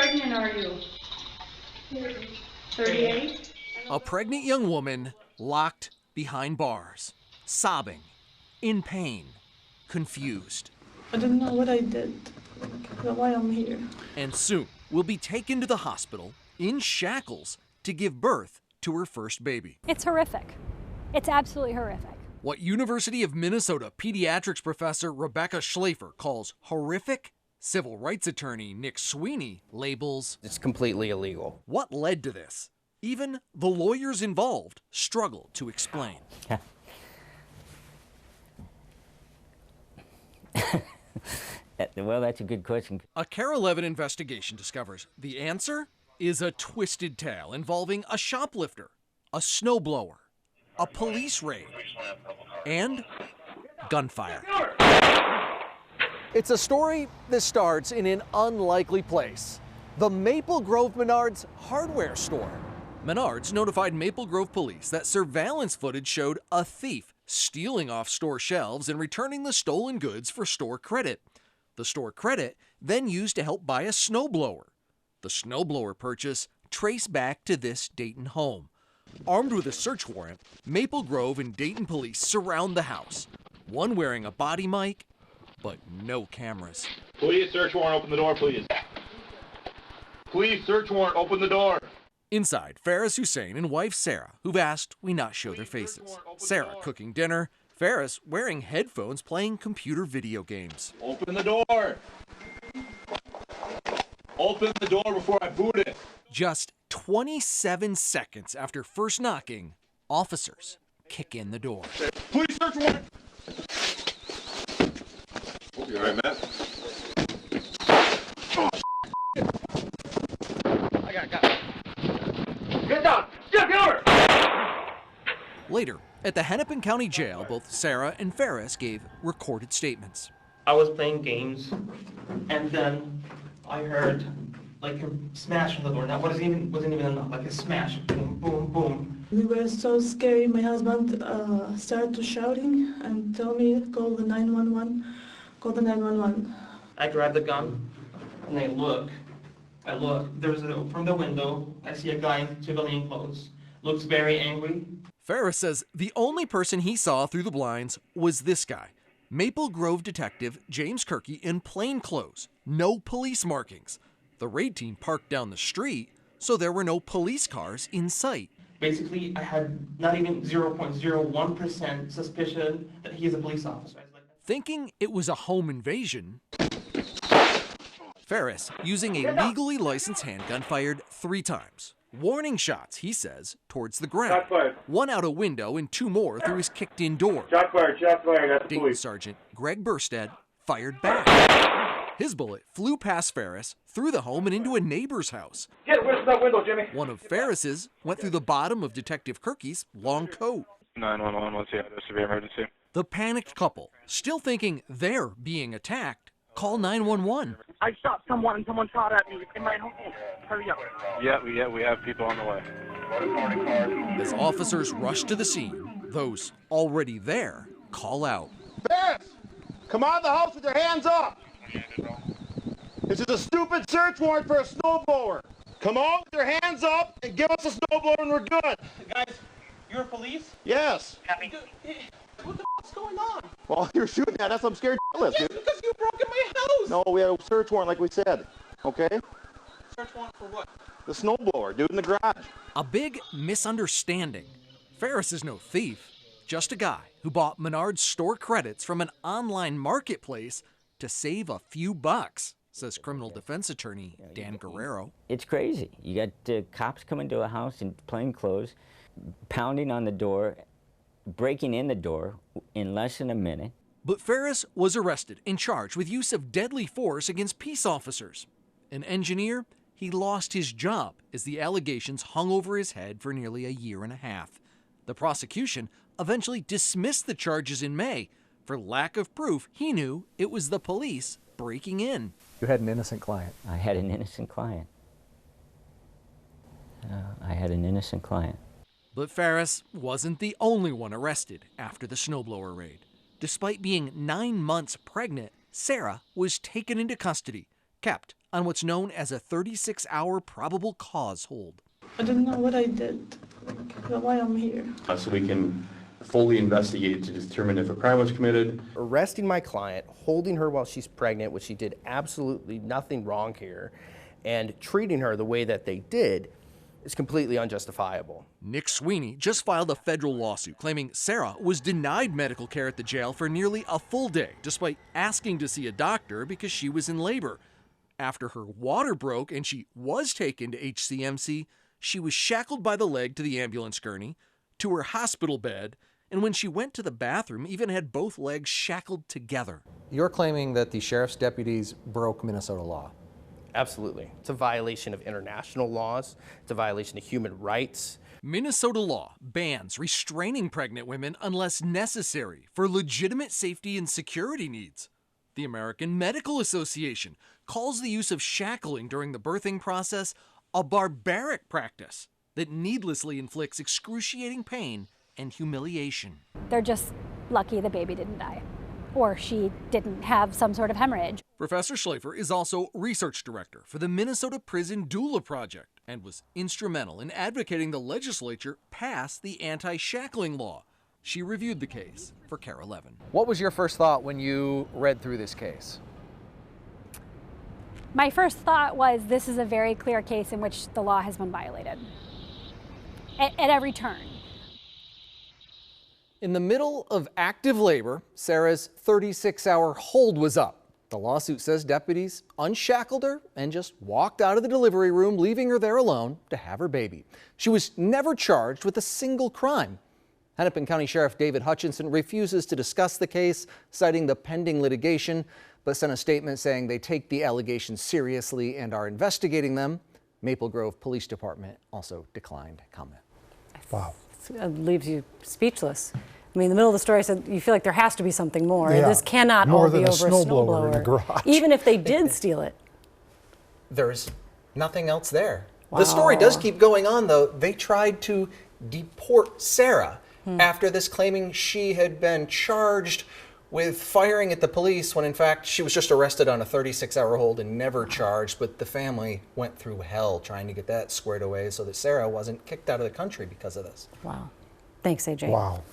pregnant are you? 38? A pregnant young woman locked behind bars, sobbing, in pain, confused. I don't know what I did, why I'm here. And soon will be taken to the hospital in shackles to give birth to her first baby. It's horrific. It's absolutely horrific. What University of Minnesota pediatrics professor Rebecca Schlafer calls horrific, civil rights attorney Nick Sweeney labels it's completely illegal. What led to this? Even the lawyers involved struggle to explain. Well, that's a good question. A KARE 11 investigation discovers the answer is a twisted tale involving a shoplifter, a snowblower, a police raid, and gunfire. It's a story that starts in an unlikely place, the Maple Grove Menards hardware store. Menards notified Maple Grove police that surveillance footage showed a thief stealing off store shelves and returning the stolen goods for store credit. The store credit then used to help buy a snowblower. The snowblower purchase traced back to this Dayton home. Armed with a search warrant, Maple Grove and Dayton police surround the house, one wearing a body mic, but no cameras. Please, search warrant, open the door, please. Please, search warrant, open the door. Inside, Ferris Hussein and wife Sarah, who've asked we not show their faces. Sarah cooking dinner, Ferris wearing headphones playing computer video games. Open the door. Open the door before I boot it. Just 27 seconds after first knocking, officers kick in the door. Please, search warrant. You all right, Matt? I got it. Get down! Get over! Later, at the Hennepin County Jail, both Sarah and Ferris gave recorded statements. I was playing games, and then I heard like a smash on the door. That wasn't even a knock, like a smash. Boom, boom, boom. We were so scared. My husband started to shouting and tell me, call the 911, call the 911. I grabbed the gun, and I look. From the window, I see a guy in civilian clothes. Looks very angry. Ferris says the only person he saw through the blinds was this guy, Maple Grove detective James Kirky in plain clothes, no police markings. The raid team parked down the street, so there were no police cars in sight. Basically, I had not even 0.01% suspicion that he is a police officer. Thinking it was a home invasion, Ferris, using a legally licensed handgun, fired 3 times. Warning shots, he says, towards the ground. One out a window and 2 more through his kicked-in door. Shot fired, that's the police. Sergeant Greg Burstead fired back. His bullet flew past Ferris, through the home and into a neighbor's house. Get rid of that window, Jimmy. One of Ferris's went through the bottom of Detective Kirky's long coat. 911, what's the severe emergency? The panicked couple, still thinking they're being attacked, call 911. I shot someone and someone shot at me in my home. Hurry up. Yeah, we have people on the way. As officers rush to the scene, those already there call out. Ferris, come out of the house with your hands up. This is a stupid search warrant for a snowblower. Come on with your hands up and give us a snowblower and we're good. Guys, you're police? Yes. What the f***'s going on? Well, you're shooting at us. I'm scared shitless, Yes, dude. because you broke in my house. No, we had a search warrant like we said. Okay? Search warrant for what? The snowblower, dude, in the garage. A big misunderstanding. Ferris is no thief, just a guy who bought Menards store credits from an online marketplace to save a few bucks, says criminal defense attorney Dan Guerrero. It's crazy. You got cops coming to a house in plain clothes, pounding on the door, breaking in the door in less than a minute. But Ferris was arrested and charged with use of deadly force against peace officers. An engineer, he lost his job as the allegations hung over his head for nearly a year and a half. The prosecution eventually dismissed the charges in May for lack of proof he knew it was the police breaking in. You had an innocent client. I had an innocent client. But Ferris wasn't the only one arrested after the snowblower raid. Despite being 9 months pregnant, Sarah was taken into custody, kept on what's known as a 36-hour probable cause hold. I don't know what I did, why I'm here. So we can fully investigate to determine if a crime was committed. Arresting my client, holding her while she's pregnant, which she did absolutely nothing wrong here, and treating her the way that they did is completely unjustifiable. Nick Sweeney just filed a federal lawsuit claiming Sarah was denied medical care at the jail for nearly a full day, despite asking to see a doctor because she was in labor. After her water broke and she was taken to HCMC, she was shackled by the leg to the ambulance gurney, to her hospital bed, and when she went to the bathroom, even had both legs shackled together. You're claiming that the sheriff's deputies broke Minnesota law. Absolutely. It's a violation of international laws. It's a violation of human rights. Minnesota law bans restraining pregnant women unless necessary for legitimate safety and security needs. The American Medical Association calls the use of shackling during the birthing process a barbaric practice that needlessly inflicts excruciating pain and humiliation. They're just lucky the baby didn't die, or she didn't have some sort of hemorrhage. Professor Schlafer is also research director for the Minnesota Prison Doula Project and was instrumental in advocating the legislature pass the anti-shackling law. She reviewed the case for KARE 11. What was your first thought when you read through this case? My first thought was this is a very clear case in which the law has been violated at every turn. In the middle of active labor, Sarah's 36-hour hold was up. The lawsuit says deputies unshackled her and just walked out of the delivery room, leaving her there alone to have her baby. She was never charged with a single crime. Hennepin County Sheriff David Hutchinson refuses to discuss the case, citing the pending litigation, but sent a statement saying they take the allegations seriously and are investigating them. Maple Grove Police Department also declined comment. Wow. It leaves you speechless. I mean, in the middle of the story, I said you feel like there has to be something more. Yeah. This cannot More all be than a over a snowblower in the snowblower. garage. Even if they did steal it. There's nothing else there. Wow. The story does keep going on, though. They tried to deport Sarah after this, claiming she had been charged with firing at the police when in fact she was just arrested on a 36-hour hold and never charged, but the family went through hell trying to get that squared away so that Sarah wasn't kicked out of the country because of this. Wow. Thanks, AJ. Wow.